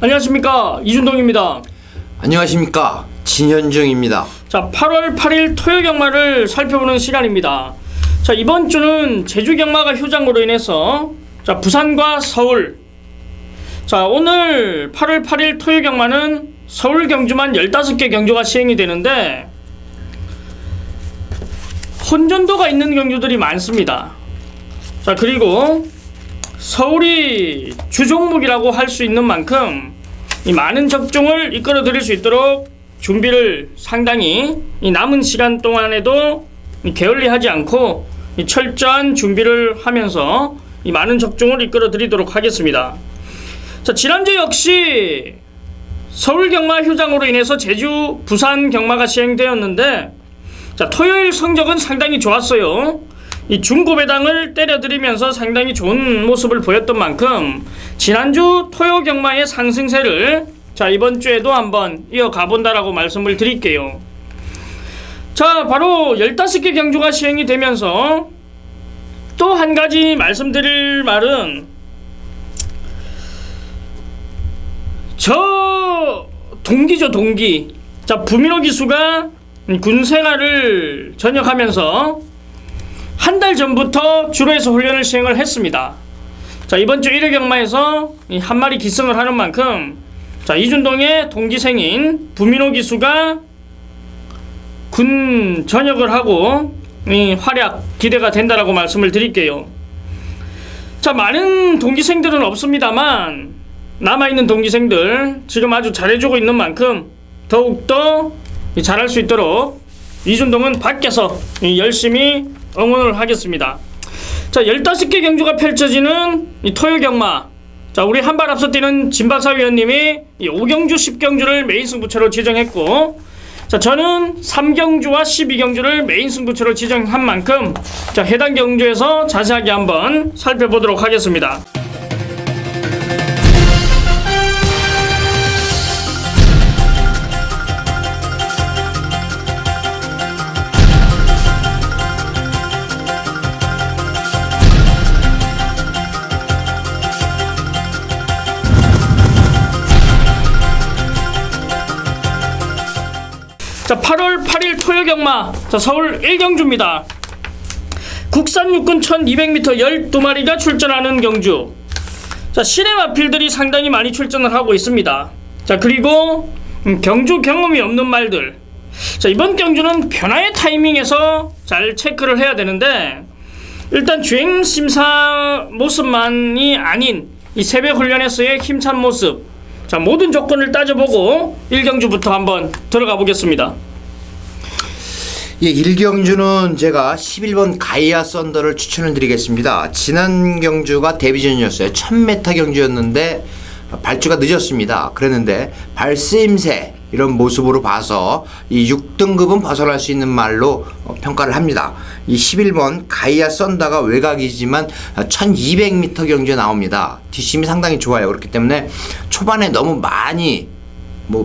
안녕하십니까, 이준동입니다. 안녕하십니까, 진현중입니다. 자, 8월 8일 토요 경마를 살펴보는 시간입니다. 자, 이번 주는 제주 경마가 휴장으로 인해서 자, 부산과 서울. 자, 오늘 8월 8일 토요 경마는 서울 경주만 15개 경주가 시행이 되는데 혼전도가 있는 경주들이 많습니다. 자, 그리고 서울이 주종목이라고 할 수 있는 만큼 이 많은 적중을 이끌어 드릴 수 있도록 준비를 상당히 이 남은 시간 동안에도 게을리하지 않고 이 철저한 준비를 하면서 이 많은 적중을 이끌어 드리도록 하겠습니다. 자, 지난주 역시 서울 경마 휴장으로 인해서 제주, 부산 경마가 시행되었는데 자, 토요일 성적은 상당히 좋았어요. 이 중고배당을 때려드리면서 상당히 좋은 모습을 보였던 만큼 지난주 토요 경마의 상승세를 자, 이번 주에도 한번 이어가 본다라고 말씀을 드릴게요. 자, 바로 15개 경주가 시행이 되면서 또 한 가지 말씀드릴 말은 저 동기죠, 동기. 자, 부민호 기수가 군생활을 전역하면서 한 달 전부터 주로에서 훈련을 시행을 했습니다. 자, 이번 주 1회 경마에서 한 마리 기승을 하는 만큼 자, 이준동의 동기생인 부민호 기수가 군 전역을 하고 활약 기대가 된다라고 말씀을 드릴게요. 자, 많은 동기생들은 없습니다만 남아있는 동기생들 지금 아주 잘해주고 있는 만큼 더욱더 잘할 수 있도록 이준동은 밖에서 열심히 응원을 하겠습니다. 자, 15개 경주가 펼쳐지는 이 토요 경마. 자, 우리 한 발 앞서 뛰는 진박사 위원님이 이 5경주 10경주를 메인 승부처로 지정했고 자, 저는 3경주와 12경주를 메인 승부처로 지정한 만큼 자, 해당 경주에서 자세하게 한번 살펴보도록 하겠습니다. 자, 8월 8일 토요 경마. 자, 서울 1경주입니다. 국산 육군 1200m 12마리가 출전하는 경주. 자, 시내 마필들이 상당히 많이 출전을 하고 있습니다. 자, 그리고 경주 경험이 없는 말들. 자, 이번 경주는 변화의 타이밍에서 잘 체크를 해야 되는데 일단 주행심사 모습만이 아닌 이 새벽 훈련에서의 힘찬 모습. 자, 모든 조건을 따져보고 1경주부터 한번 들어가 보겠습니다. 예, 1경주는 제가 11번 가이아 썬더를 추천을 드리겠습니다. 지난 경주가 데뷔전이었어요. 1000m 경주였는데 발주가 늦었습니다. 그랬는데 발쓰임새 이런 모습으로 봐서 이 6등급은 벗어날 수 있는 말로 평가를 합니다. 이 11번 가이아 썬더가 외곽이지만 1200m 경주에 나옵니다. 뒷심이 상당히 좋아요. 그렇기 때문에 초반에 너무 많이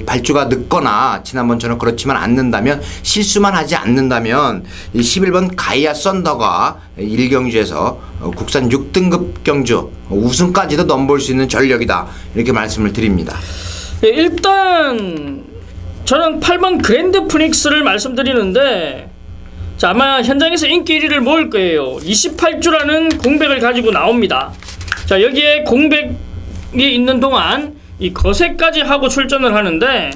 발주가 늦거나 지난번처럼 그렇지만 않는다면 실수만 하지 않는다면 이 11번 가이아 썬더가 1경주에서 국산 6등급 경주 우승까지도 넘볼 수 있는 전력이다 이렇게 말씀을 드립니다. 네, 일단 저는 8번 그랜드 프닉스를 말씀드리는데 자, 아마 현장에서 인기 1위를 모을 거예요. 28주라는 공백을 가지고 나옵니다. 자, 여기에 공백이 있는 동안 이 거세까지 하고 출전을 하는데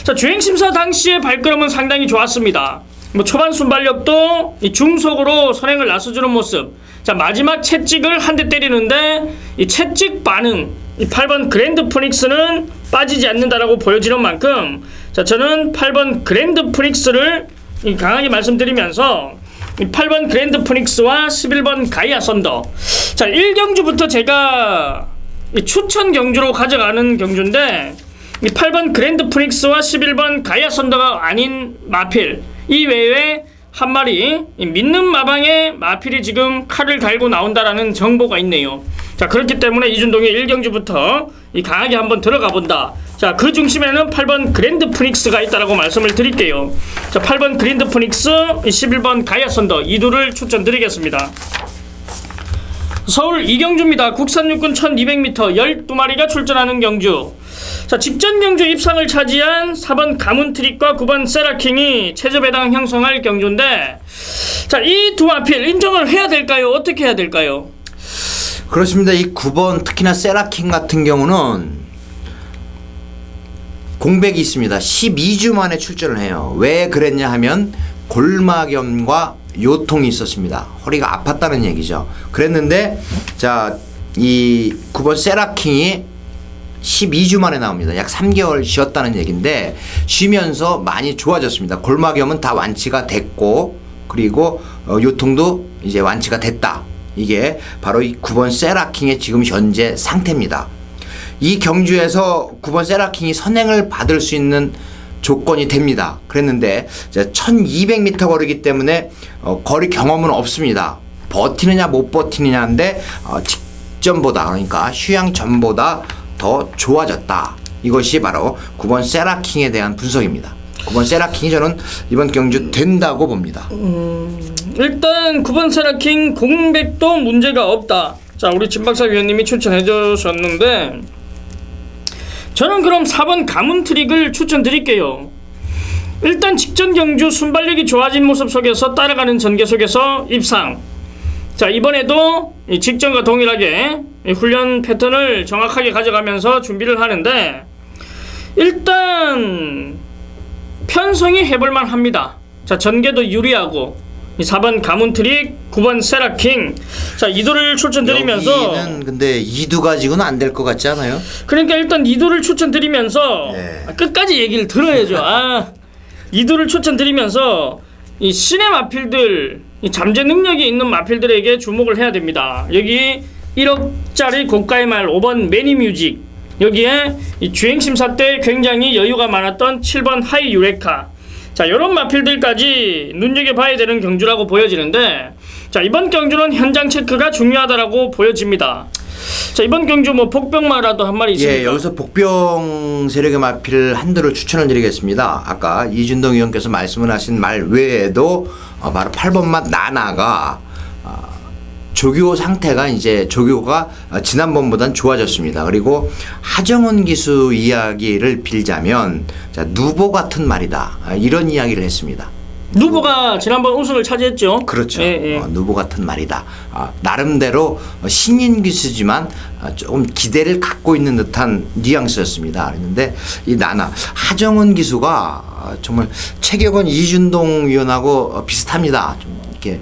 자, 주행심사 당시의 발걸음은 상당히 좋았습니다. 초반 순발력도 이 중속으로 선행을 나서주는 모습. 자, 마지막 채찍을 한 대 때리는데 이 채찍 반응, 이 8번 그랜드 프닉스는 빠지지 않는다라고 보여지는 만큼 자, 저는 8번 그랜드 프닉스를 강하게 말씀드리면서 이 8번 그랜드 프닉스와 11번 가이아 썬더. 자, 1경주부터 제가 이 추천 경주로 가져가는 경주인데 이 8번 그랜드 프닉스와 11번 가이아 썬더가 아닌 마필 이외에 한 마리 믿는 마방에 마필이 지금 칼을 갈고 나온다라는 정보가 있네요. 자, 그렇기 때문에 이준동의 1경주부터 이 강하게 한번 들어가 본다. 자, 그 중심에는 8번 그랜드 프닉스가 있다라고 말씀을 드릴게요. 자, 8번 그랜드 프닉스, 11번 가이아 썬더 이 둘을 추천드리겠습니다. 서울 이경주입니다. 국산 육군 1200m 12마리가 출전하는 경주. 자, 직전 경주 입상을 차지한 4번 가문트릭과 9번 세라킹이 최저 배당 형성할 경주인데, 자, 이 두 마필 인정을 해야 될까요? 어떻게 해야 될까요? 그렇습니다. 이 9번 특히나 세라킹 같은 경우는 공백이 있습니다. 12주 만에 출전을 해요. 왜 그랬냐 하면 골마겸과 요통이 있었습니다. 허리가 아팠다는 얘기죠. 그랬는데 자, 이 9번 세라킹이 12주 만에 나옵니다. 약 3개월 쉬었다는 얘기인데 쉬면서 많이 좋아졌습니다. 골마겸은 다 완치가 됐고, 그리고 요통도 이제 완치가 됐다. 이게 바로 이 9번 세라킹의 지금 현재 상태입니다. 이 경주에서 9번 세라킹이 선행을 받을 수 있는 조건이 됩니다. 그랬는데 1200m 거리기 때문에 거리 경험은 없습니다. 버티느냐 못 버티느냐인데 직전보다, 그러니까 휴양 전보다 더 좋아졌다. 이것이 바로 9번 세라킹에 대한 분석입니다. 9번 세라킹이 저는 이번 경주 된다고 봅니다. 일단 9번 세라킹 공백도 문제가 없다. 자, 우리 진박사 위원님이 추천해 주셨는데, 저는 그럼 4번 가문트릭을 추천드릴게요. 일단 직전 경주 순발력이 좋아진 모습 속에서 따라가는 전개 속에서 입상. 자, 이번에도 이 직전과 동일하게 이 훈련 패턴을 정확하게 가져가면서 준비를 하는데, 일단 편성이 해볼만 합니다. 자, 전개도 유리하고, 이 4번 가문트릭, 9번 세라킹. 자, 이도를 추천드리면서, 여기는 근데 2두 가지고는 안 될 것 같지 않아요? 그러니까 일단 이도를 추천드리면서 끝까지 얘기를 들어야죠. 2두를 추천드리면서 이 신의 마필들, 이 잠재 능력이 있는 마필들에게 주목을 해야 됩니다. 여기 1억짜리 고가의 말 5번 매니뮤직, 여기에 이 주행심사 때 굉장히 여유가 많았던 7번 하이 유레카. 자, 이런 마필들까지 눈여겨봐야 되는 경주라고 보여지는데, 자, 이번 경주는 현장 체크가 중요하다라고 보여집니다. 자, 이번 경주 뭐 복병마라도 한 마리 있습니까? 예, 여기서 복병 세력의 마필 한두를 추천을 드리겠습니다. 아까 이준동 의원께서 말씀을 하신 말 외에도 바로 8번맛 나나가 조교 상태가 이제 조교가 지난번보단 좋아졌습니다. 그리고 하정원 기수 이야기를 빌자면, 자, 누보 같은 말이다, 이런 이야기를 했습니다. 누보가 지난번 우승을 차지했죠. 그렇죠. 누보 같은 말이다. 나름대로 신인 기수지만 조금 기대를 갖고 있는 듯한 뉘앙스였습니다. 그런데 이 나나 하정원 기수가 정말 최격원 이준동 위원하고 비슷합니다. 좀 이렇게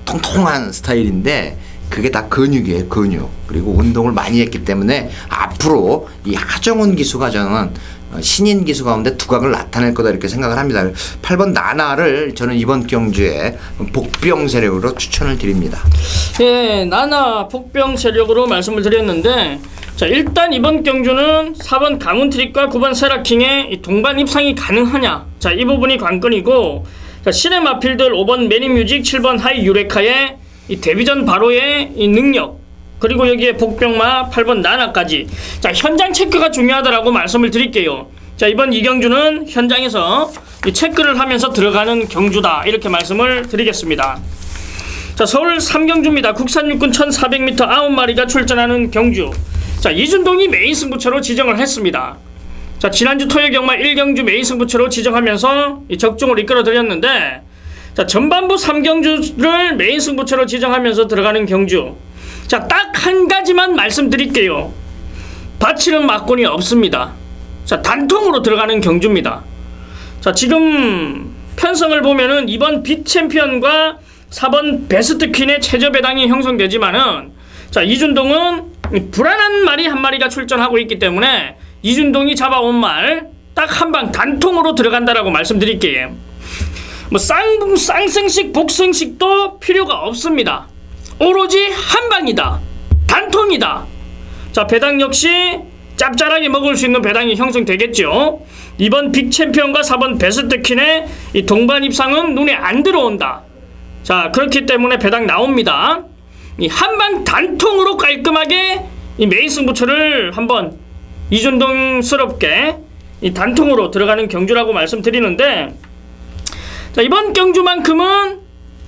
통통한 스타일인데 그게 다 근육이에요, 근육. 그리고 운동을 많이 했기 때문에 앞으로 이 하정원 기수가 저는 신인 기수 가운데 두각을 나타낼 거다, 이렇게 생각을 합니다. 8번 나나를 저는 이번 경주에 복병 세력으로 추천을 드립니다. 예, 나나 복병 세력으로 말씀을 드렸는데, 자, 일단 이번 경주는 4번 가문트릭과 9번 세라킹의 이 동반 입상이 가능하냐, 자, 이 부분이 관건이고, 자, 신의 마필들 5번 매니뮤직, 7번 하이 유레카의 이 데뷔전 바로의 이 능력, 그리고 여기에 복병마 8번 나나까지, 자, 현장 체크가 중요하다라고 말씀을 드릴게요. 자, 이번 이 경주는 현장에서 이 체크를 하면서 들어가는 경주다, 이렇게 말씀을 드리겠습니다. 자, 서울 3경주입니다. 국산 육군 1400m 9마리가 출전하는 경주. 자, 이준동이 메인 승부처로 지정을 했습니다. 자, 지난주 토요경마 1경주 메인 승부처로 지정하면서 이 적중을 이끌어드렸는데, 자, 전반부 3경주를 메인 승부처로 지정하면서 들어가는 경주. 자, 딱 한 가지만 말씀드릴게요. 다치는 막곤이 없습니다. 자, 단통으로 들어가는 경주입니다. 자, 지금 편성을 보면은 2번 빅챔피언과 4번 베스트퀸의 최저 배당이 형성되지만은, 자, 이준동은 불안한 말이 한 마리가 출전하고 있기 때문에 이준동이 잡아온 말 딱 한 방 단통으로 들어간다라고 말씀드릴게요. 뭐 쌍승식 복승식도 필요가 없습니다. 오로지 한 방이다, 단통이다. 자, 배당 역시 짭짤하게 먹을 수 있는 배당이 형성되겠죠. 2번 빅챔피언과 4번 베스트퀸의 이 동반 입상은 눈에 안 들어온다. 자, 그렇기 때문에 배당 나옵니다. 이 한방 단통으로 깔끔하게 이 메인 승부처를 한번 이준동스럽게 이 단통으로 들어가는 경주라고 말씀드리는데, 자, 이번 경주만큼은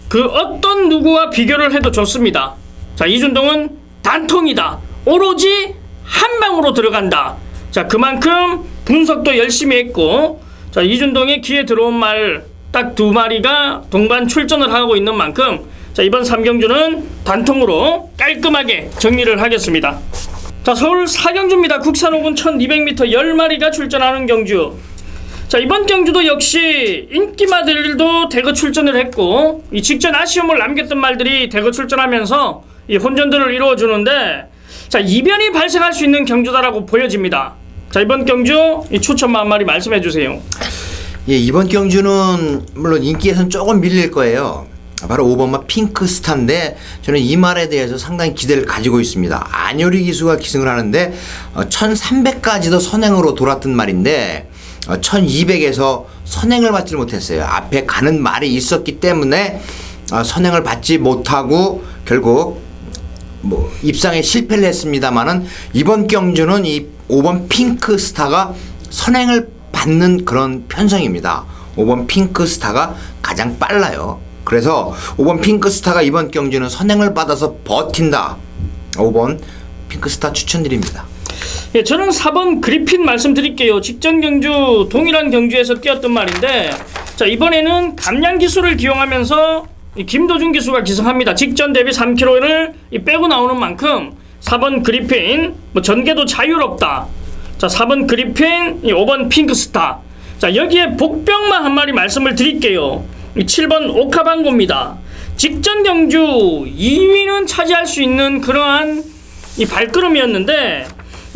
그 어떤 누구와 비교를 해도 좋습니다. 자, 이준동은 단통이다, 오로지 한 방으로 들어간다. 자, 그만큼 분석도 열심히 했고, 자, 이준동의 귀에 들어온 말 딱 2마리가 동반 출전을 하고 있는 만큼, 자, 이번 3경주는 단통으로 깔끔하게 정리를 하겠습니다. 자, 서울 4경주입니다. 국산 5군 1200m 10마리가 출전하는 경주. 자, 이번 경주도 역시 인기마들도 대거 출전을 했고, 이 직전 아쉬움을 남겼던 말들이 대거 출전하면서 이 혼전들을 이루어주는데, 자, 이변이 발생할 수 있는 경주다라고 보여집니다. 자, 이번 경주 이 추천만 한 마리 말씀해 주세요. 예, 이번 경주는 물론 인기에서는 조금 밀릴 거예요. 바로 5번마 핑크스타인데 저는 이 말에 대해서 상당히 기대를 가지고 있습니다. 안효리 기수가 기승을 하는데 1300까지도 선행으로 돌았던 말인데 1200에서 선행을 받지 못했어요. 앞에 가는 말이 있었기 때문에 선행을 받지 못하고 결국 뭐 입상에 실패를 했습니다만은 이번 경주는 이 5번 핑크스타가 선행을 받는 그런 편성입니다. 5번 핑크스타가 가장 빨라요. 그래서 5번 핑크스타가 이번 경주는 선행을 받아서 버틴다. 5번 핑크스타 추천드립니다. 예, 저는 4번 그리핀 말씀드릴게요. 직전 경주 동일한 경주에서 뛰었던 말인데, 자, 이번에는 감량 기수를 기용하면서 김도준 기수가 기승합니다. 직전 대비 3kg를 빼고 나오는 만큼 4번 그리핀 뭐 전개도 자유롭다. 자, 4번 그리핀, 5번 핑크스타. 자, 여기에 복병만 한 마리 말씀을 드릴게요. 7번 오카방고입니다. 직전 경주 2위는 차지할 수 있는 그러한 이 발걸음이었는데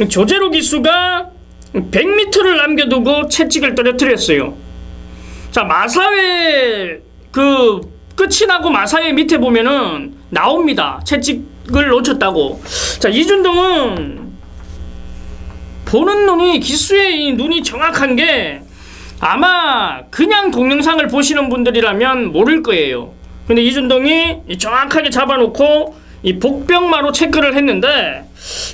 조제로 기수가 100m를 남겨두고 채찍을 떨어뜨렸어요. 자, 마사회 그 끝이 나고 마사회 밑에 보면은 나옵니다. 채찍을 놓쳤다고. 자, 이준동은 보는 눈이, 기수의 이 눈이 정확한 게 아마 그냥 동영상을 보시는 분들이라면 모를 거예요. 근데 이준동이 정확하게 잡아놓고 이 복병마로 체크를 했는데,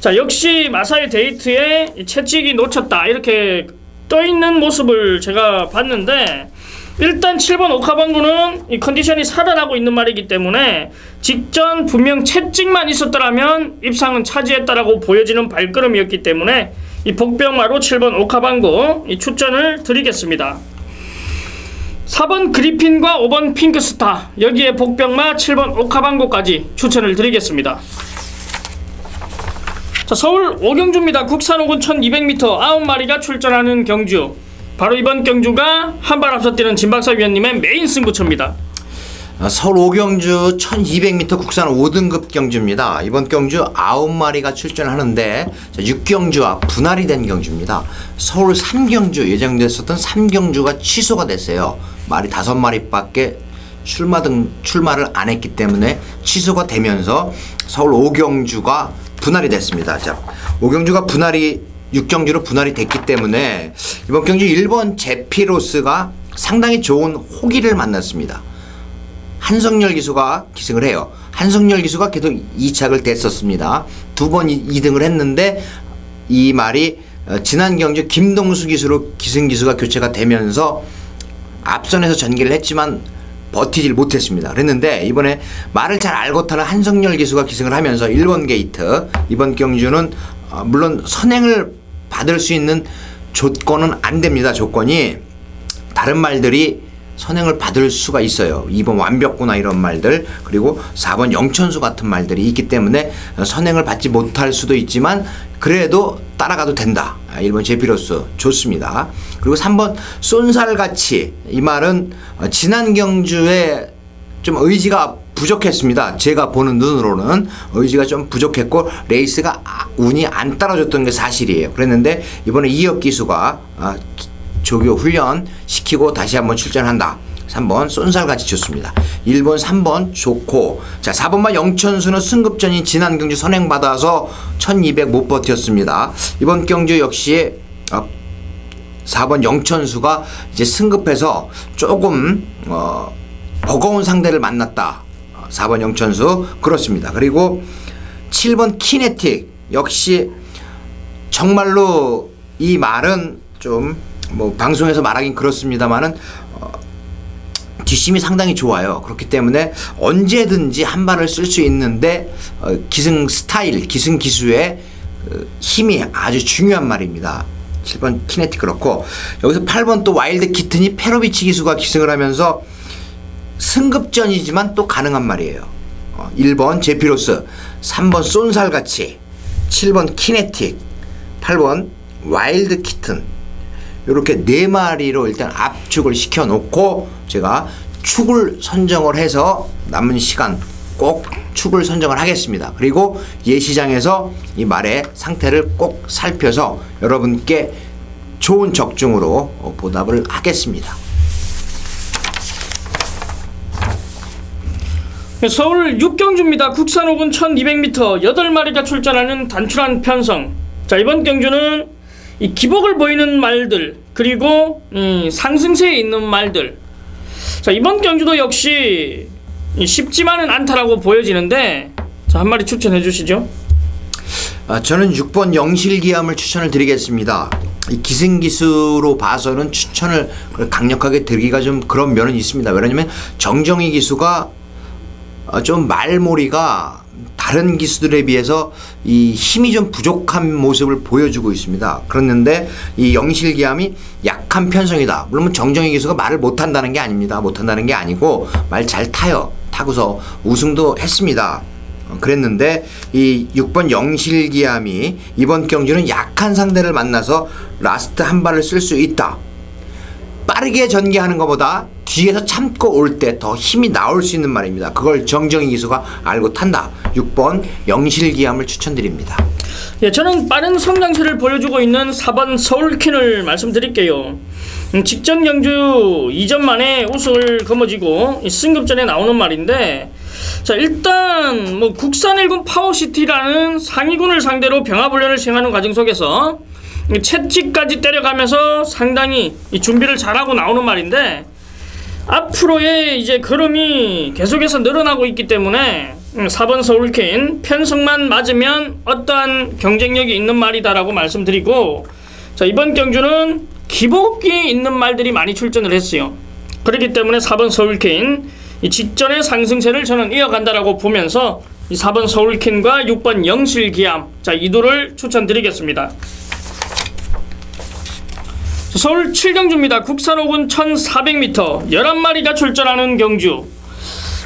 자, 역시 마사회 데이트에 채찍이 놓쳤다 이렇게 떠있는 모습을 제가 봤는데, 일단 7번 오카방구는 이 컨디션이 살아나고 있는 말이기 때문에 직전 분명 채찍만 있었더라면 입상은 차지했다라고 보여지는 발걸음이었기 때문에 이 복병마로 7번 오카방구 이 추천을 드리겠습니다. 4번 그리핀과 5번 핑크스타, 여기에 복병마 7번 오카방구까지 추천을 드리겠습니다. 자, 서울 5경주입니다. 국산 5군 1200m 9마리가 출전하는 경주. 바로 이번 경주가 한 발 앞서 뛰는 진박사 위원님의 메인 승부처입니다. 서울 5경주 1200m 국산 5등급 경주입니다. 이번 경주 9마리가 출전하는데 6경주와 분할이 된 경주입니다. 서울 3경주 예정됐었던 3경주가 취소가 됐어요. 말이 5마리밖에 출마를 안 했기 때문에 취소가 되면서 서울 5경주가 분할이 됐습니다. 자, 5경주가 6경주로 분할이 됐기 때문에 이번 경주 1번 제피로스가 상당히 좋은 호기를 만났습니다. 한성열 기수가 기승을 해요. 한성열 기수가 계속 2착을 됐었습니다. 2번 2등을 했는데 이 말이 지난 경주 김동수 기수로 기승 기수가 교체가 되면서 앞선에서 전개를 했지만 버티질 못했습니다. 그랬는데 이번에 말을 잘 알고 타는 한성열 기수가 기승을 하면서 1번 게이트, 이번 경주는 물론 선행을 받을 수 있는 조건은 안 됩니다. 조건이 다른 말들이 선행을 받을 수가 있어요. 2번 완벽구나 이런 말들, 그리고 4번 영천수 같은 말들이 있기 때문에 선행을 받지 못할 수도 있지만 그래도 따라가도 된다. 1번 제피로스 좋습니다. 그리고 3번 쏜살같이, 이 말은 지난 경주에 좀 의지가 부족했습니다. 제가 보는 눈으로는 의지가 좀 부족했고 레이스가 운이 안 따라줬던 게 사실이에요. 그랬는데 이번에 이혁 기수가 조교 훈련 시키고 다시 한번 출전한다. 3번 쏜살같이 좋습니다. 1번 3번 좋고, 자, 4번만 영천수는 승급전이 지난 경주 선행받아서 1200 못 버텼습니다. 이번 경주 역시 4번 영천수가 이제 승급해서 조금 버거운 상대를 만났다. 4번 영천수 그렇습니다. 그리고 7번 키네틱 역시 정말로 이 말은 좀 뭐 방송에서 말하긴 그렇습니다만은 뒷심이 상당히 좋아요. 그렇기 때문에 언제든지 한 발을 쓸 수 있는데 기승 스타일, 기승 기수의 힘이 아주 중요한 말입니다. 7번 키네틱 그렇고, 여기서 8번 또 와일드 키튼이 페로비치 기수가 기승을 하면서 승급전이지만 또 가능한 말이에요. 1번 제피로스, 3번 쏜살같이, 7번 키네틱, 8번 와일드 키튼, 이렇게 4마리로 일단 압축을 시켜놓고 제가 축을 선정을 해서 남은 시간 꼭 축을 선정을 하겠습니다. 그리고 예시장에서 이 말의 상태를 꼭 살펴서 여러분께 좋은 적중으로 보답을 하겠습니다. 서울 육경주입니다. 국산 호군 1200m 8마리가 출전하는 단출한 편성. 자, 이번 경주는 이 기복을 보이는 말들, 그리고 상승세에 있는 말들. 자, 이번 경주도 역시 쉽지만은 않다라고 보여지는데, 자, 한 마리 추천해 주시죠. 저는 6번 영실기암을 추천을 드리겠습니다. 이 기승기수로 봐서는 추천을 강력하게 드리기가 좀 그런 면은 있습니다. 왜냐면 정정희 기수가 좀 말몰이가 다른 기수들에 비해서 이 힘이 좀 부족한 모습을 보여주고 있습니다. 그랬는데 이 영실기암이 약한 편성이다. 물론 정정희 기수가 말을 못한다는 게 아닙니다. 못한다는 게 아니고 말 잘 타요. 타고서 우승도 했습니다. 그랬는데 이 6번 영실기암이 이번 경주는 약한 상대를 만나서 라스트 한 발을 쓸 수 있다. 빠르게 전개하는 것보다 뒤에서 참고 올 때 더 힘이 나올 수 있는 말입니다. 그걸 정정희 기수가 알고 탄다. 6번 영실기암을 추천드립니다. 예, 저는 빠른 성장세를 보여주고 있는 4번 서울퀸을 말씀드릴게요. 직전 경주 2전 만에 우승을 거머쥐고 승급전에 나오는 말인데, 자, 일단 뭐 국산 1군 파워시티라는 상위군을 상대로 병합훈련을 시행하는 과정 속에서 채찍까지 때려가면서 상당히 준비를 잘하고 나오는 말인데, 앞으로의 이제 걸음이 계속해서 늘어나고 있기 때문에 4번 서울퀸 편성만 맞으면 어떠한 경쟁력이 있는 말이다라고 말씀드리고, 자, 이번 경주는 기복이 있는 말들이 많이 출전을 했어요. 그렇기 때문에 4번 서울퀸 이 직전의 상승세를 저는 이어간다라고 보면서 이 4번 서울퀸과 6번 영실기암, 자, 이 두를 추천드리겠습니다. 서울 7경주입니다. 국산 호군 1400m 11마리가 출전하는 경주.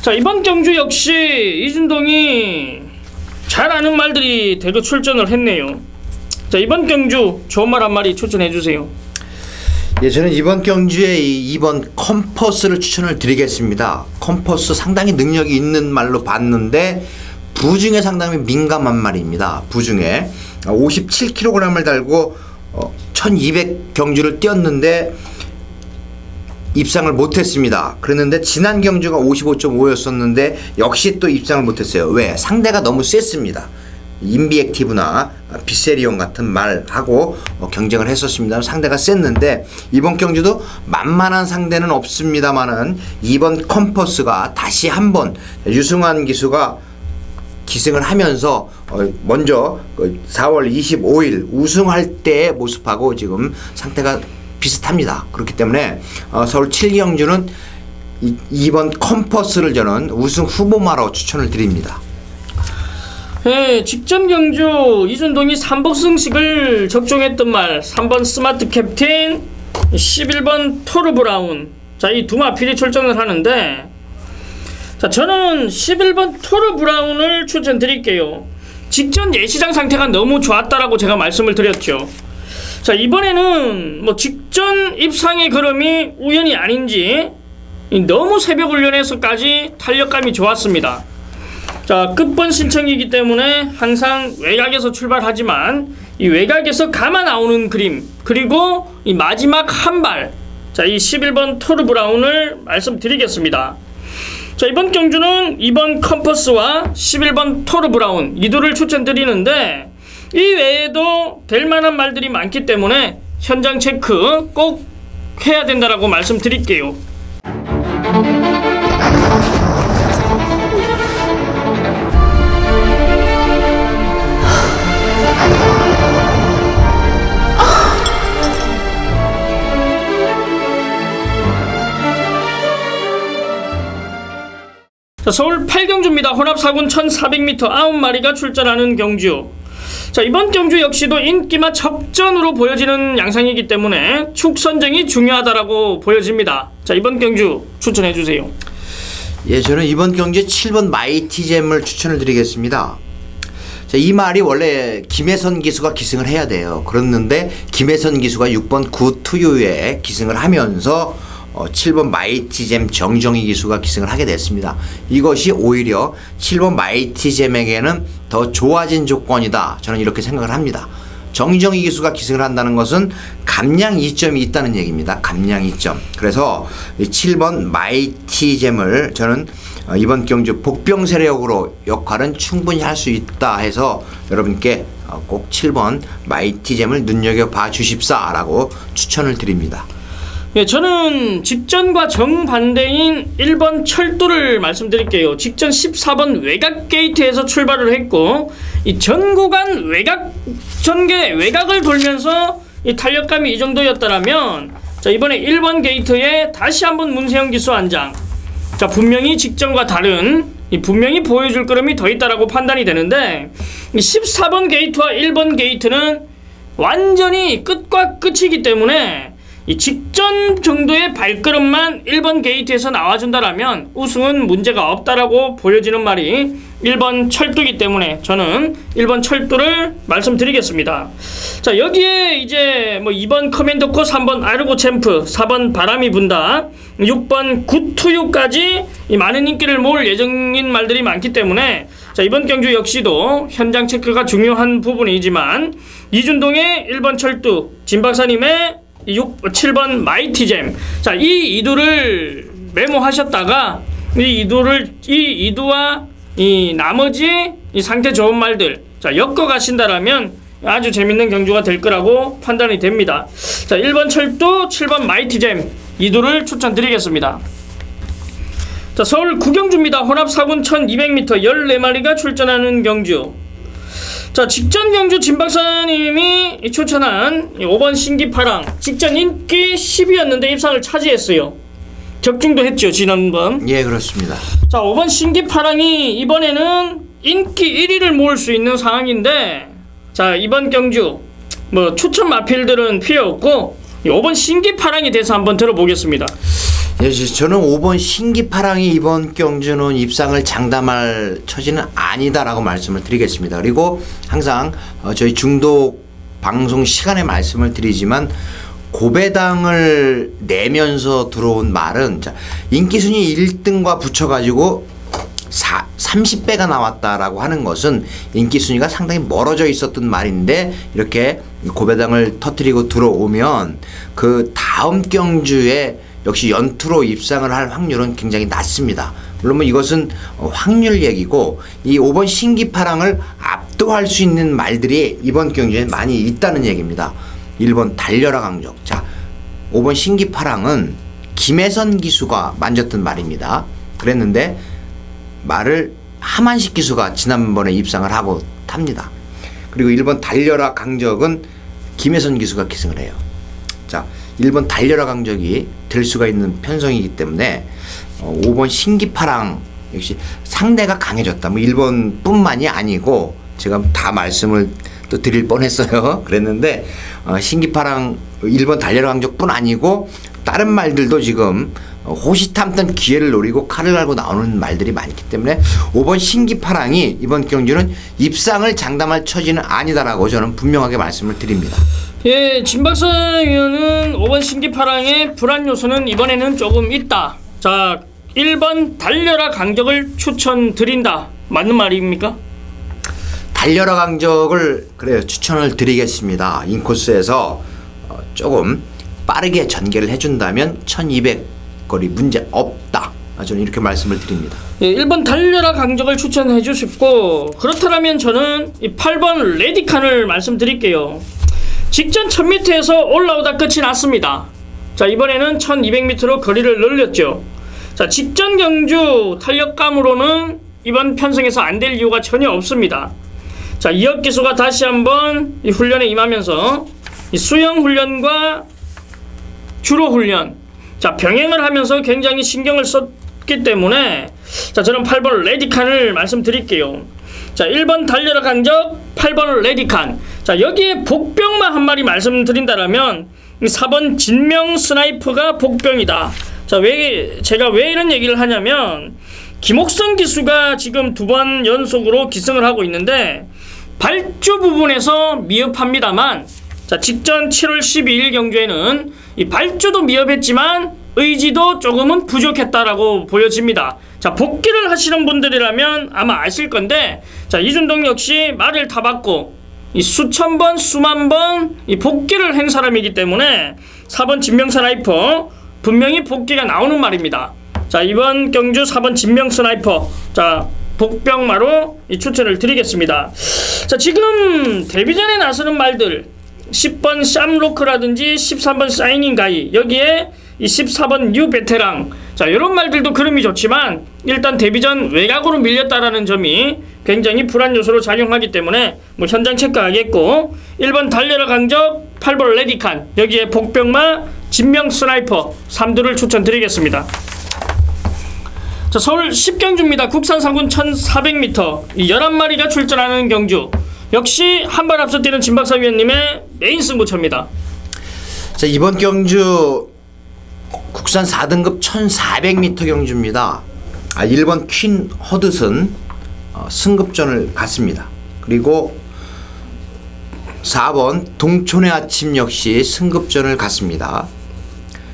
자, 이번 경주 역시 이준동이 잘 아는 말들이 대거 출전을 했네요. 자, 이번 경주 좋은 말 한 마리 추천해 주세요. 예, 저는 이번 경주에 이 2번 컴퍼스를 추천을 드리겠습니다. 컴퍼스 상당히 능력이 있는 말로 봤는데 부중에 상당히 민감한 말입니다. 부중에 57kg을 달고 1200 경주를 뛰었는데 입상을 못했습니다. 그랬는데 지난 경주가 55.5였었는데 역시 또 입상을 못했어요. 왜? 상대가 너무 셌습니다. 인비액티브나 비세리온 같은 말하고 경쟁을 했었습니다. 상대가 셌는데 이번 경주도 만만한 상대는 없습니다만은 2번 컴퍼스가 다시 한번 유승환 기수가 기승을 하면서 먼저 4월 25일 우승할 때의 모습하고 지금 상태가 비슷합니다. 그렇기 때문에 서울 7경주는 2번 컴퍼스를 저는 우승 후보마로 추천을 드립니다. 네, 직전 경주 이준동이 3복승식을 적중했던 말 3번 스마트 캡틴, 11번 토르 브라운, 자, 이 두 마필이 출전을 하는데, 자, 저는 11번 토르 브라운을 추천드릴게요. 직전 예시장 상태가 너무 좋았다라고 제가 말씀을 드렸죠. 자, 이번에는 뭐 직전 입상의 걸음이 우연이 아닌지 너무 새벽 훈련에서까지 탄력감이 좋았습니다. 자, 끝번 신청이기 때문에 항상 외곽에서 출발하지만 이 외곽에서 감아 나오는 그림, 그리고 이 마지막 한 발, 자, 이 11번 토르 브라운을 말씀드리겠습니다. 자, 이번 경주는 2번 컴퍼스와 11번 토르 브라운 이 둘을 추천드리는데, 이 외에도 될 만한 말들이 많기 때문에 현장 체크 꼭 해야 된다라고 말씀드릴게요. 자, 서울 8경주입니다. 혼합 4군 1400m 9마리가 출전하는 경주. 자, 이번 경주 역시도 인기만 접전으로 보여지는 양상이기 때문에 축 선정이 중요하다라고 보여집니다. 자, 이번 경주 추천해 주세요. 예, 저는 이번 경주에 7번 마이티잼을 추천을 드리겠습니다. 자, 이 말이 원래 김혜선 기수가 기승을 해야 돼요. 그랬는데 김혜선 기수가 6번 구투유에 기승을 하면서 7번 마이티잼 정정희 기수가 기승을 하게 됐습니다. 이것이 오히려 7번 마이티잼에게는 더 좋아진 조건이다. 저는 이렇게 생각을 합니다. 정정희 기수가 기승을 한다는 것은 감량 이점이 있다는 얘기입니다. 감량 이점. 그래서 7번 마이티잼을 저는 이번 경주 복병 세력으로 역할은 충분히 할 수 있다 해서 여러분께 꼭 7번 마이티잼을 눈여겨봐 주십사라고 추천을 드립니다. 예, 저는 직전과 정반대인 1번 철도를 말씀드릴게요. 직전 14번 외곽 게이트에서 출발을 했고 이 전 구간 외곽을 돌면서 이 탄력감이 이 정도였다라면 자, 이번에 1번 게이트에 다시 한번 문세영 기수 안장. 자, 분명히 직전과 다른 분명히 보여줄 걸음이 더 있다라고 판단이 되는데 이 14번 게이트와 1번 게이트는 완전히 끝과 끝이기 때문에 이 직전 정도의 발걸음만 1번 게이트에서 나와준다라면 우승은 문제가 없다라고 보여지는 말이 1번 철도이기 때문에 저는 1번 철도를 말씀드리겠습니다. 자, 여기에 이제 뭐 2번 커맨더코, 3번 아르고 챔프, 4번 바람이 분다, 6번 구투유까지 이 많은 인기를 모을 예정인 말들이 많기 때문에 자, 이번 경주 역시도 현장 체크가 중요한 부분이지만 이준동의 1번 철도, 진박사님의 7번 마이티잼. 자, 이 이두를 메모하셨다가 이 이두와 이 나머지 이 상태 좋은 말들 자, 엮어 가신다라면 아주 재밌는 경주가 될 거라고 판단이 됩니다. 자, 1번 철도, 7번 마이티잼 이두를 추천드리겠습니다. 자, 서울 구경주입니다. 혼합 4군 1200m 14마리가 출전하는 경주. 자, 직전 경주 진박사님이 추천한 5번 신기파랑 직전 인기 10위였는데 입상을 차지했어요. 적중도 했죠, 지난번. 예, 그렇습니다. 자, 5번 신기파랑이 이번에는 인기 1위를 모을 수 있는 상황인데 자, 이번 경주 뭐 추천 마필들은 필요 없고 5번 신기파랑에 대해서 한번 들어보겠습니다. 예, 저는 5번 신기파랑이 이번 경주는 입상을 장담할 처지는 아니다라고 말씀을 드리겠습니다. 그리고 항상 저희 중독 방송 시간에 말씀을 드리지만 고배당을 내면서 들어온 말은 자, 인기순위 1등과 붙여가지고 30배가 나왔다라고 하는 것은 인기순위가 상당히 멀어져 있었던 말인데 이렇게 고배당을 터뜨리고 들어오면 그 다음 경주에 역시 연투로 입상을 할 확률은 굉장히 낮습니다. 물론 뭐 이것은 확률 얘기고 이 5번 신기파랑을 압도할 수 있는 말들이 이번 경주에 많이 있다는 얘기입니다. 1번 달려라 강적. 자, 5번 신기파랑은 김혜선 기수가 만졌던 말입니다. 그랬는데 말을 하만식 기수가 지난번에 입상을 하고 탑니다. 그리고 1번 달려라 강적은 김혜선 기수가 기승을 해요. 자, 1번 달려라 강적이 될 수가 있는 편성이기 때문에 5번 신기파랑 역시 상대가 강해졌다. 뭐 1번 뿐만이 아니고 제가 다 말씀을 또 드릴 뻔했어요. 그랬는데 신기파랑 1번 달려라 강적뿐 아니고 다른 말들도 지금 호시탐탐 기회를 노리고 칼을 갈고 나오는 말들이 많기 때문에 5번 신기파랑이 이번 경주는 입상을 장담할 처지는 아니다라고 저는 분명하게 말씀을 드립니다. 예, 진박사 의원은 5번 신기파랑의 불안 요소는 이번에는 조금 있다. 자, 1번 달려라 강적을 추천드린다. 맞는 말입니까? 달려라 강적을 그래요, 추천을 드리겠습니다. 인코스에서 조금 빠르게 전개를 해준다면 1200거리 문제 없다. 저는 이렇게 말씀을 드립니다. 예, 1번 달려라 강적을 추천해 주셨고 그렇다면 저는 이 8번 레디칸을 말씀드릴게요. 직전 1000m에서 올라오다 끝이 났습니다. 자, 이번에는 1200m로 거리를 늘렸죠. 자, 직전 경주 탄력감으로는 이번 편성에서 안 될 이유가 전혀 없습니다. 자, 이혁 기수가 다시 한번 이 훈련에 임하면서 이 수영 훈련과 주로 훈련 자, 병행을 하면서 굉장히 신경을 썼기 없기 때문에 자, 저는 8번 레디칸을 말씀드릴게요. 자, 1번 달려라 강적, 8번 레디칸. 자, 여기에 복병만 한 마리 말씀드린다라면 4번 진명 스나이퍼가 복병이다. 자, 제가 왜 이런 얘기를 하냐면 김옥성 기수가 지금 2번 연속으로 기승을 하고 있는데 발주 부분에서 미흡합니다만, 자, 직전 7월 12일 경주에는 이 발주도 미흡했지만 의지도 조금은 부족했다라고 보여집니다. 자, 복귀를 하시는 분들이라면 아마 아실 건데, 자, 이준동 역시 말을 타봤고 이 수천 번 수만 번 이 복귀를 한 사람이기 때문에 4번 진명 스나이퍼 분명히 복귀가 나오는 말입니다. 자, 이번 경주 4번 진명 스나이퍼, 자, 복병마로 이 추천을 드리겠습니다. 자, 지금 데뷔전에 나서는 말들 10번 샴로크라든지 13번 사이닝 가이, 여기에 이 14번 뉴 베테랑, 자, 이런 말들도 그름이 좋지만 일단 데뷔전 외곽으로 밀렸다라는 점이 굉장히 불안 요소로 작용하기 때문에 뭐 현장 체크하겠고, 1번 달려라 강적, 8번 레디칸, 여기에 복병마 진명 스나이퍼 3두를 추천드리겠습니다. 자, 서울 10경주입니다. 국산 상군 1400m, 이 11마리가 출전하는 경주. 역시 한 발 앞서 뛰는 진박사 위원님의 메인 승부처입니다. 자, 이번 경주 국산 4등급 1400m 경주입니다. 1번 퀸 허드슨 승급전을 갔습니다. 그리고 4번 동촌의 아침 역시 승급전을 갔습니다.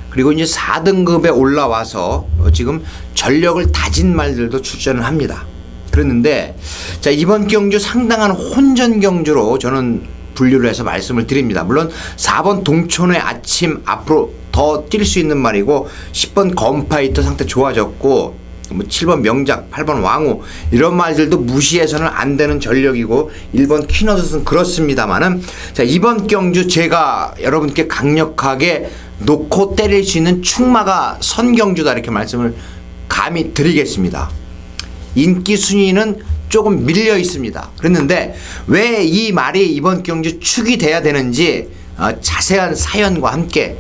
그리고 이제 4등급에 올라와서 지금 전력을 다진 말들도 출전을 합니다. 그랬는데, 자, 이번 경주 상당한 혼전 경주로 저는 분류를 해서 말씀을 드립니다. 물론 4번 동촌의 아침 앞으로 더 뛸 수 있는 말이고, 10번 건파이터 상태 좋아졌고, 뭐 7번 명작, 8번 왕호 이런 말들도 무시해서는 안 되는 전력이고, 1번 퀸허드슨 그렇습니다만은, 자, 이번 경주 제가 여러분께 강력하게 놓고 때릴 수 있는 충마가 선경주다, 이렇게 말씀을 감히 드리겠습니다. 인기 순위는 조금 밀려 있습니다. 그랬는데 왜 이 말이 이번 경주 축이 돼야 되는지 자세한 사연과 함께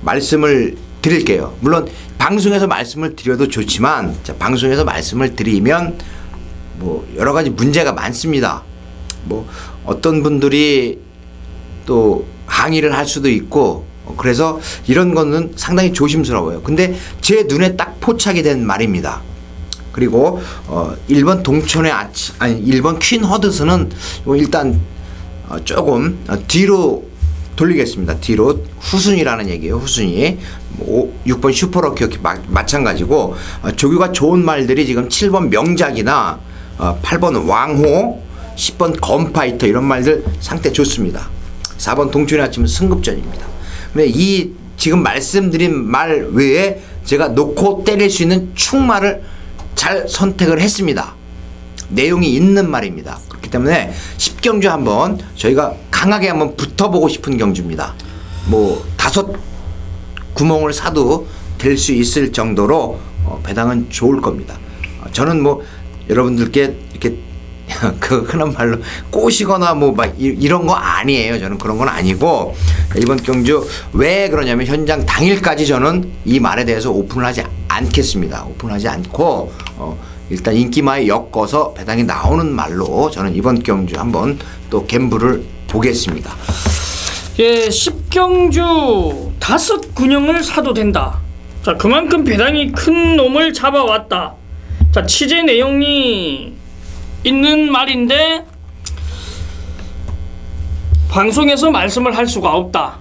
말씀을 드릴게요. 물론 방송에서 말씀을 드려도 좋지만, 자, 방송에서 말씀을 드리면 뭐 여러 가지 문제가 많습니다. 뭐 어떤 분들이 또 항의를 할 수도 있고, 그래서 이런 거는 상당히 조심스러워요. 근데 제 눈에 딱 포착이 된 말입니다. 그리고 1번 동촌의 아침, 아니 1번 퀸 허드슨은 일단 조금 뒤로 돌리겠습니다. 뒤로 후순위라는 얘기예요. 후순위. 6번 슈퍼럭키 이렇게 마찬가지고, 조교가 좋은 말들이 지금 7번 명작이나 8번 왕호, 10번 건파이터 이런 말들 상태 좋습니다. 4번 동촌의 아침은 승급전입니다. 근데 이 지금 말씀드린 말 외에 제가 놓고 때릴 수 있는 충말을 잘 선택을 했습니다. 내용이 있는 말입니다. 그렇기 때문에 10경주 한번 저희가 강하게 한번 붙어보고 싶은 경주입니다. 뭐 5 구멍을 사도 될 수 있을 정도로 배당은 좋을 겁니다. 저는 뭐 여러분들께 이렇게 그 흔한 말로 꼬시거나 뭐 막 이런 거 아니에요. 저는 그런 건 아니고, 이번 경주 왜 그러냐면 현장 당일까지 저는 이 말에 대해서 오픈을 하지 않겠습니다. 오픈하지 않고 일단 인기마에 엮어서 배당이 나오는 말로 저는 이번 경주 한번 또 갬블을 보겠습니다. 예, 10경주 5 군형을 사도 된다. 자, 그만큼 배당이 큰 놈을 잡아왔다. 자, 취재 내용이 있는 말인데 방송에서 말씀을 할 수가 없다.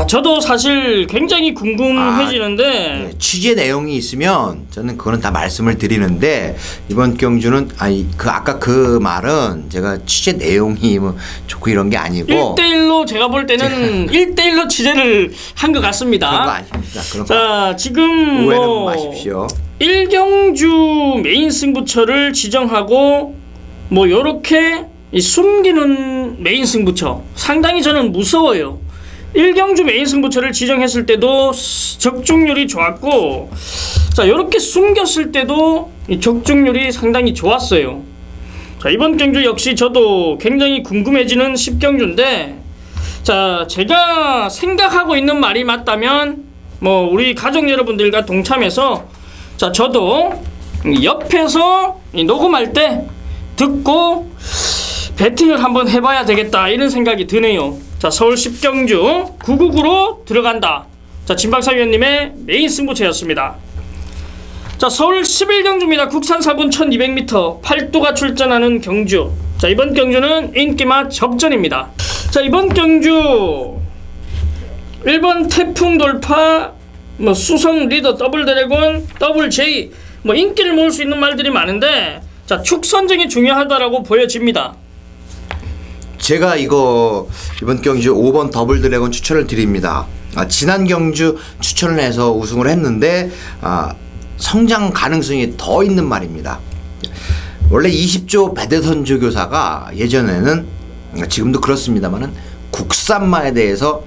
저도 사실 굉장히 궁금해지는데, 네, 취재 내용이 있으면 저는 그거는 다 말씀을 드리는데, 이번 경주는 아까 그 말은 제가 취재 내용이 뭐 좋고 이런 게 아니고 1대1로 제가 볼 때는 1대1로 취재를 한 것 같습니다. 그런 거 아닙니다. 그런 거. 자, 지금 오해는 뭐 마십시오. 1경주 메인 승부처를 지정하고 뭐 요렇게 숨기는 메인 승부처, 상당히 저는 무서워요. 1경주 메인 승부처를 지정했을 때도 적중률이 좋았고, 자, 요렇게 숨겼을 때도 적중률이 상당히 좋았어요. 자, 이번 경주 역시 저도 굉장히 궁금해지는 10경주인데, 자, 제가 생각하고 있는 말이 맞다면 뭐 우리 가족 여러분들과 동참해서 자, 저도 옆에서 녹음할 때 듣고 배팅을 한번 해봐야 되겠다 이런 생각이 드네요. 자, 서울 10경주 999로 들어간다. 자, 진박사위원님의 메인 승부처였습니다. 자, 서울 11경주입니다. 국산 4분 1200m 팔도가 출전하는 경주. 자, 이번 경주는 인기맛 접전입니다. 자, 이번 경주 1번 태풍 돌파, 수성 리더, 더블 드래곤, 더블 J, 인기를 모을 수 있는 말들이 많은데, 자, 축 선정이 중요하다라고 보여집니다. 제가 이번 경주 5번 더블 드래곤 추천을 드립니다. 지난 경주 추천을 해서 우승을 했는데 성장 가능성이 더 있는 말입니다. 원래 20조 배대선 조교사가 예전에는, 지금도 그렇습니다만은 국산마에 대해서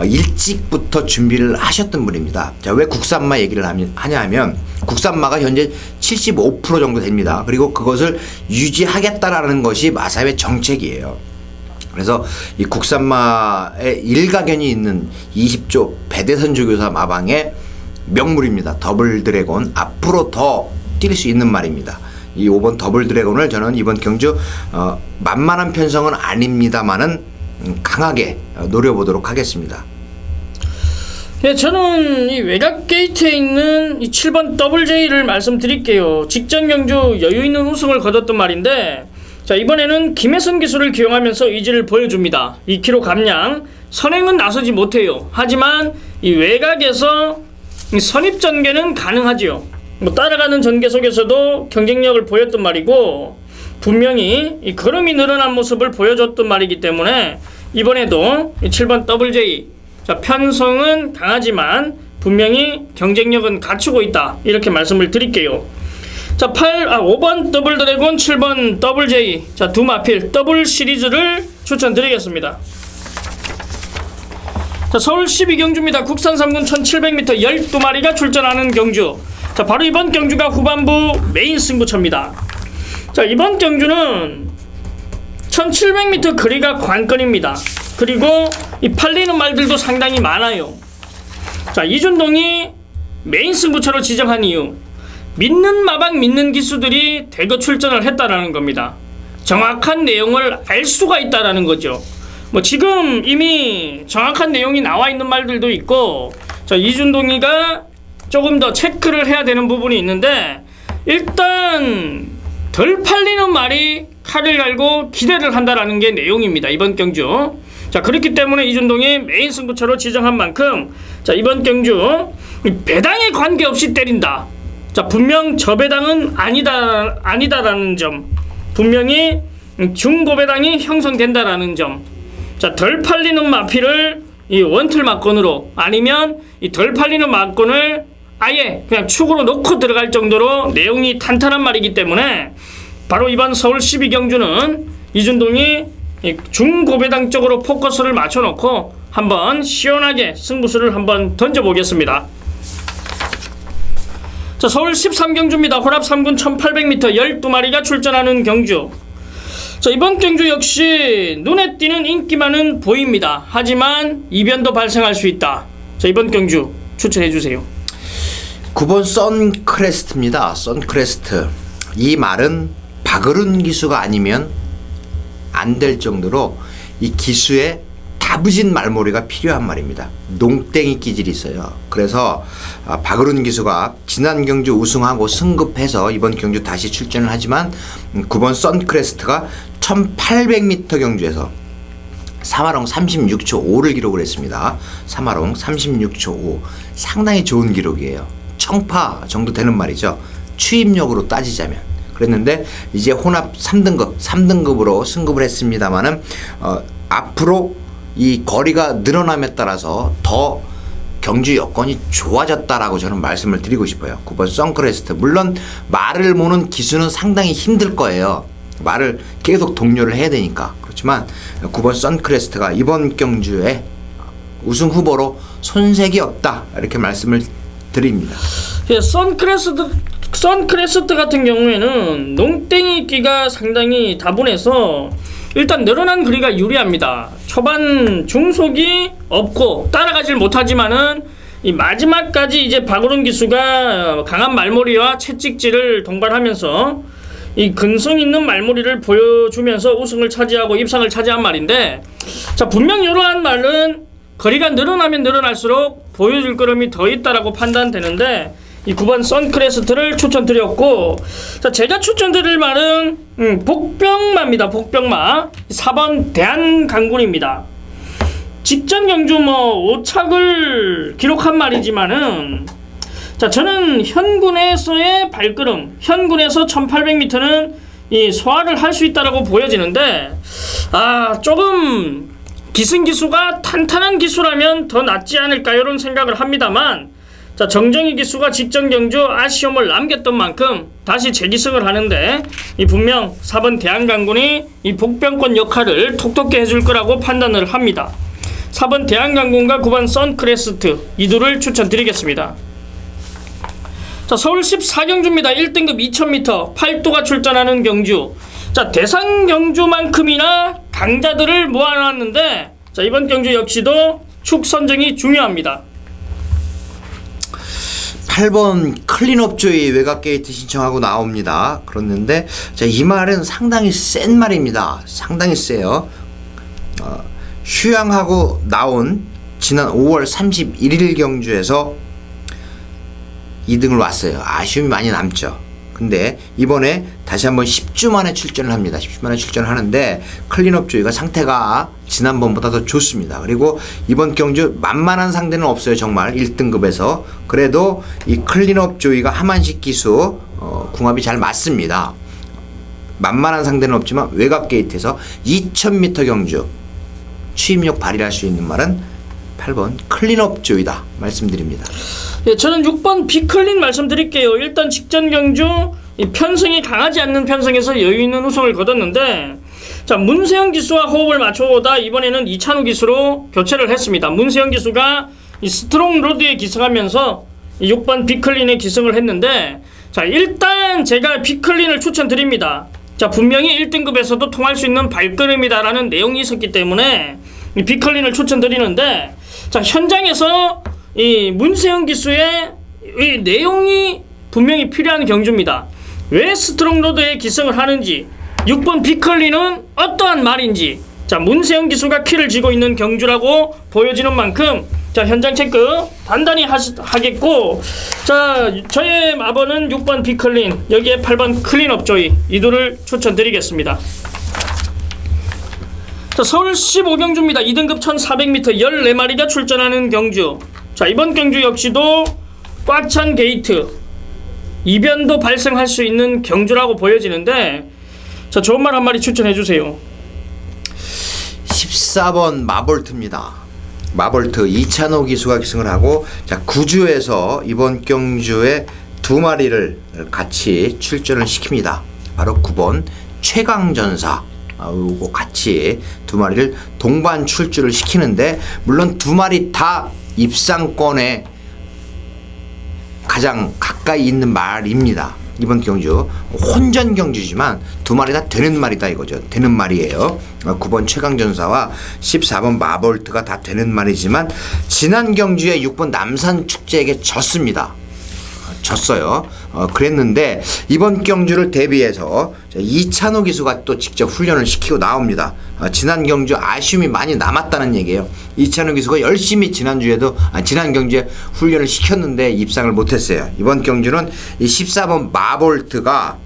일찍부터 준비를 하셨던 분입니다. 자, 왜 국산마 얘기를 하냐 하면 국산마가 현재 75% 정도 됩니다. 그리고 그것을 유지하겠다라는 것이 마사회 정책이에요. 그래서 이 국산마의 일가견이 있는 20조 배대선 조교사 마방의 명물입니다. 더블 드래곤, 앞으로 더 뛸 수 있는 말입니다. 이 5번 더블 드래곤을 저는 이번 경주 만만한 편성은 아닙니다만은 강하게 노려보도록 하겠습니다. 예, 저는 이 외곽 게이트에 있는 이 7번 더블 J를 말씀드릴게요. 직전 경주 여유 있는 우승을 거뒀던 말인데, 자, 이번에는 김혜선 기수를 기용하면서 의지를 보여줍니다. 2km 감량, 선행은 나서지 못해요. 하지만 이 외곽에서 이 선입 전개는 가능하지요. 따라가는 전개 속에서도 경쟁력을 보였던 말이고, 분명히 이 걸음이 늘어난 모습을 보여줬던 말이기 때문에 이번에도 이 7번 더블 J, 자, 편성은 강하지만 분명히 경쟁력은 갖추고 있다, 이렇게 말씀을 드릴게요. 자, 5번 더블 드래곤, 7번 더블 J, 자, 두 마필 더블 시리즈를 추천드리겠습니다. 자, 서울 12경주입니다. 국산 3군 1700m 12마리가 출전하는 경주. 자, 바로 이번 경주가 후반부 메인 승부처입니다. 자, 이번 경주는 1700m 거리가 관건입니다. 그리고 이 팔리는 말들도 상당히 많아요. 자, 이준동이 메인 승부처로 지정한 이유, 믿는 마방 믿는 기수들이 대거 출전을 했다라는 겁니다. 정확한 내용을 알 수가 있다라는 거죠. 지금 이미 정확한 내용이 나와 있는 말들도 있고, 자, 이준동이가 조금 더 체크를 해야 되는 부분이 있는데, 일단 덜 팔리는 말이 칼을 갈고 기대를 한다라는 게 내용입니다. 이번 경주. 자, 그렇기 때문에 이준동이 메인 승부처로 지정한 만큼, 자, 이번 경주 배당에 관계없이 때린다. 자, 분명 저 배당은 아니다라는 점, 분명히 중고배당이 형성된다라는 점. 자, 덜 팔리는 마피를 이 원틀 막건으로, 아니면 이 덜 팔리는 막건을 아예 그냥 축으로 놓고 들어갈 정도로 내용이 탄탄한 말이기 때문에, 바로 이번 서울 12경주는 이준동이 중고배당 쪽으로 포커스를 맞춰놓고 한번 시원하게 승부수를 한번 던져보겠습니다. 자, 서울 13경주입니다. 혼합 3군 1800m 12마리가 출전하는 경주. 자, 이번 경주 역시 눈에 띄는 인기만은 보입니다. 하지만 이변도 발생할 수 있다. 자, 이번 경주 추천해주세요. 9번 선크레스트입니다. 선크레스트. 이 말은 박어른 기수가 아니면 안 될 정도로 이 기수에 다부진 말머리가 필요한 말입니다. 농땡이 기질이 있어요. 그래서 박어른 기수가 지난 경주 우승하고 승급해서 이번 경주 다시 출전을 하지만 9번 선크레스트가 1800m 경주에서 3화롱 36초 5를 기록을 했습니다. 3화롱 36초 5, 상당히 좋은 기록이에요. 청파 정도 되는 말이죠. 추임력으로 따지자면. 그랬는데 이제 혼합 3등급으로 승급을 했습니다만은 앞으로 이 거리가 늘어남에 따라서 더 경주 여건이 좋아졌다라고 저는 말씀을 드리고 싶어요. 9번 선크레스트. 물론 말을 모는 기수는 상당히 힘들 거예요. 말을 계속 독려를 해야 되니까. 그렇지만 9번 선크레스트가 이번 경주에 우승 후보로 손색이 없다, 이렇게 말씀을 드립니다. 예, 선크레스트 같은 경우에는 농땡이 끼가 상당히 다분해서 일단 늘어난 거리가 유리합니다. 초반 중속이 없고 따라가질 못하지만은 이 마지막까지 이제 박우른 기수가 강한 말머리와 채찍질을 동반하면서 이 근성 있는 말머리를 보여주면서 우승을 차지하고 입상을 차지한 말인데, 자, 분명 이러한 말은 거리가 늘어나면 늘어날수록 보여줄 걸음이 더 있다라고 판단되는데, 이 9번 선크레스트를 추천드렸고, 자, 제가 추천드릴 말은 복병마입니다. 복병마. 4번 대한강군입니다. 직전 경주 5착을 기록한 말이지만은, 자, 저는 현군에서의 발걸음, 현군에서 1800m는 이 소화를 할 수 있다라고 보여지는데, 조금 기승기수가 탄탄한 기수라면 더 낫지 않을까 이런 생각을 합니다만, 자, 정정희 기수가 직전 경주 아쉬움을 남겼던 만큼 다시 재기승을 하는데, 이 분명 4번 대한강군이 이 복병권 역할을 톡톡히 해줄 거라고 판단을 합니다. 4번 대한강군과 9번 선크레스트 이 둘을 추천드리겠습니다. 자, 서울 14경주입니다. 1등급 2000m 8도가 출전하는 경주. 자, 대상 경주만큼이나 강자들을 모아놨는데, 자, 이번 경주 역시도 축 선정이 중요합니다. 8번 클린업조이 외곽 게이트 신청하고 나옵니다. 그렇는데, 자, 이 말은 상당히 센 말입니다. 상당히 세요. 휴양하고 나온 지난 5월 31일 경주에서 2등을 왔어요. 아쉬움이 많이 남죠. 근데 이번에 다시 한번 10주 만에 출전을 합니다. 10주 만에 출전을 하는데 클린업조이가 상태가 지난번보다 더 좋습니다. 그리고 이번 경주 만만한 상대는 없어요. 정말 1등급에서. 그래도 이 클린업조이가 하만식 기수 궁합이 잘 맞습니다. 만만한 상대는 없지만 외곽 게이트에서 2000m 경주 추임력 발휘할 수 있는 말은 8번 클린업조이다 말씀드립니다. 예, 저는 6번 비클린 말씀드릴게요. 일단 직전 경주 이 편성이 강하지 않는 편성에서 여유있는 우승을 거뒀는데, 자, 문세영 기수와 호흡을 맞춰보다 이번에는 이찬우 기수로 교체를 했습니다. 문세영 기수가 이 스트롱 로드에 기승하면서 이 6번 비클린에 기승을 했는데, 자, 일단 제가 비클린을 추천드립니다. 자, 분명히 1등급에서도 통할 수 있는 발걸음이다라는 내용이 있었기 때문에 이 비클린을 추천드리는데, 자, 현장에서 이 문세영 기수의 이 내용이 분명히 필요한 경주입니다. 왜 스트롱로드에 기승을 하는지, 6번 비클린은 어떠한 말인지, 자, 문세영 기수가 키를 쥐고 있는 경주라고 보여지는 만큼, 자, 현장 체크 단단히 하겠고, 자, 저의 마번은 6번 비클린, 여기에 8번 클린업조이 이 둘을 추천드리겠습니다. 자, 서울 15경주입니다. 2등급 1400m 14마리가 출전하는 경주. 자, 이번 경주 역시도 꽉 찬 게이트, 이변도 발생할 수 있는 경주라고 보여지는데, 자, 좋은 말 한 마리 추천해주세요. 14번 마볼트입니다. 마볼트 이찬호 기수가 기승을 하고, 자, 9주에서 이번 경주에 2마리를 같이 출전을 시킵니다. 바로 9번 최강전사 하고 같이 2마리를 동반 출주를 시키는데, 물론 2마리 다 입상권에 가장 가까이 있는 말입니다. 이번 경주 혼전 경주지만 2마리 다 되는 말이다 이거죠. 되는 말이에요. 9번 최강전사와 14번 마볼트가 다 되는 말이지만 지난 경주에 6번 남산축제에게 졌습니다. 졌어요. 그랬는데 이번 경주를 대비해서 이찬호 기수가 또 직접 훈련을 시키고 나옵니다. 지난 경주 아쉬움이 많이 남았다는 얘기예요. 이찬호 기수가 열심히 지난 경주에 훈련을 시켰는데 입상을 못했어요. 이번 경주는 이 14번 마볼트가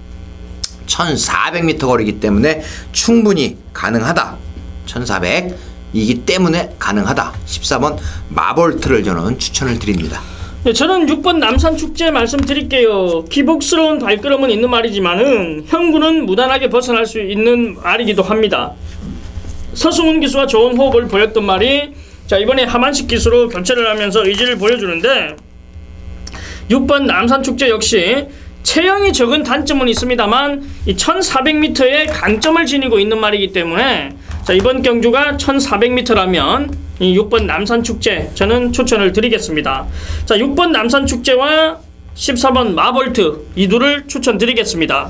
1400m 거리기 때문에 충분히 가능하다. 1400이기 때문에 가능하다. 14번 마볼트를 저는 추천을 드립니다. 네, 저는 6번 남산축제 말씀드릴게요. 기복스러운 발걸음은 있는 말이지만은 현구는 무난하게 벗어날 수 있는 말이기도 합니다. 서승훈 기수와 좋은 호흡을 보였던 말이, 자, 이번에 하만식 기수로 교체를 하면서 의지를 보여주는데, 6번 남산축제 역시 체형이 적은 단점은 있습니다만 이 1400m의 강점을 지니고 있는 말이기 때문에, 자, 이번 경주가 1400m라면 이 6번 남산축제 저는 추천을 드리겠습니다. 자, 6번 남산축제와 14번 마볼트 이 둘을 추천드리겠습니다.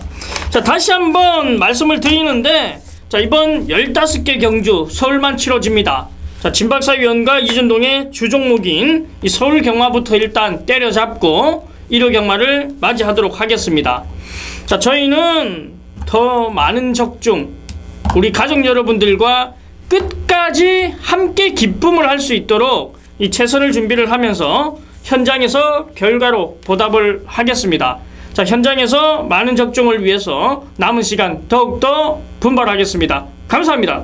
자, 다시 한번 말씀을 드리는데, 자, 이번 15개 경주 서울만 치러집니다. 자, 진박사위원과 이준동의 주종목인 이 서울경마부터 일단 때려잡고 1호 경마를 맞이하도록 하겠습니다. 자, 저희는 더 많은 적중, 우리 가족 여러분들과 끝까지 함께 기쁨을 할 수 있도록 이 최선을 준비를 하면서 현장에서 결과로 보답을 하겠습니다. 자, 현장에서 많은 적중을 위해서 남은 시간 더욱더 분발하겠습니다. 감사합니다.